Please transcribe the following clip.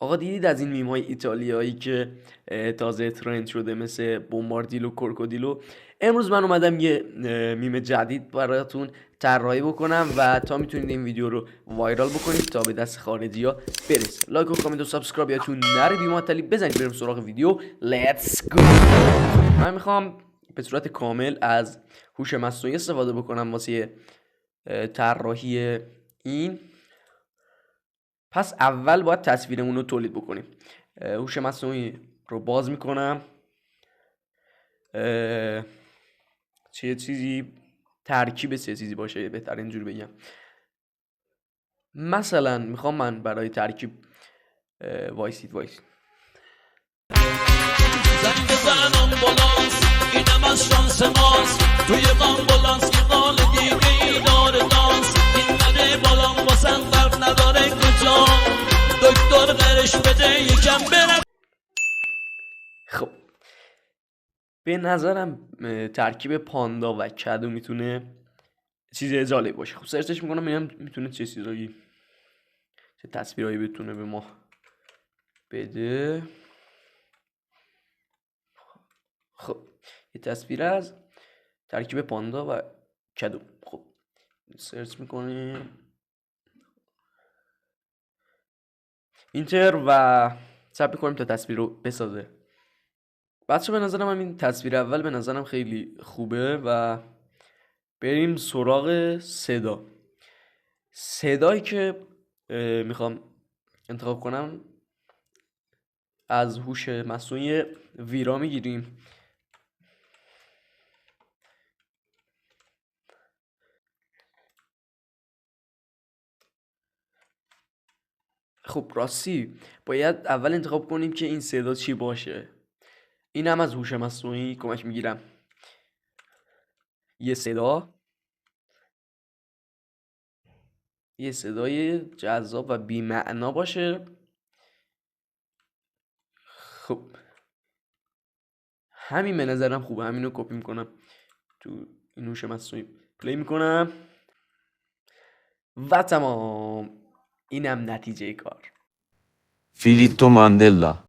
آقا دیدید از این میم های ایتالیایی که تازه ترند شده مثل بومباردیلو کروکودیلو؟ امروز من اومدم یه میم جدید براتون طراحی بکنم و تا میتونید این ویدیو رو وایرال بکنید تا به دست خارجی ها برسه. لایک و کامنت و سابسکرایب یادتون نره. بی‌معطلی بزنید بریم سراغ ویدیو. لیتس گو. من میخوام به صورت کامل از هوش مصنوعی استفاده بکنم واسه طراحی این. پس اول باید تصویرمون رو تولید بکنیم. هوش مصنوعی رو باز میکنم. چه چیزی ترکیب سه چیزی باشه، بهتر اینجوری بگم. مثلا میخوام من برای ترکیب وایسید زنگ بزن آمبولانس، اینم از شانس ماست. توی آمبولانس یه قال دیگه ای داره دانس. این نده بالام واسن فرق نداره کجا، دکتر قرش بده یکم برم. خب به نظرم ترکیب پاندا و کدو میتونه چیز جالب باشه. خب سرچش میکنم ببینم میتونه چه چیزایی، چه تصویرایی بتونه به ما بده. خب یه تصویر از ترکیب پاندا و کدو. خب سرچ میکنیم اینتر و ثبت میکنیم تا تصویر رو بسازه. بچه به نظرم این تصویر اول به نظرم خیلی خوبه و بریم سراغ صدایی که میخوام انتخاب کنم از هوش مصنوعی ویرا میگیریم. خب راستی باید اول انتخاب کنیم که این صدا چی باشه. این هم از هوش مصنوعی کمک میگیرم. یه صدای جذاب و بی‌معنا باشه. خب همین به نظرم خوبه، همینو کپی میکنم تو این هوش مصنوعی، پلی میکنم و تمام. اینم نتیجه کار. فیلیتو ماندلا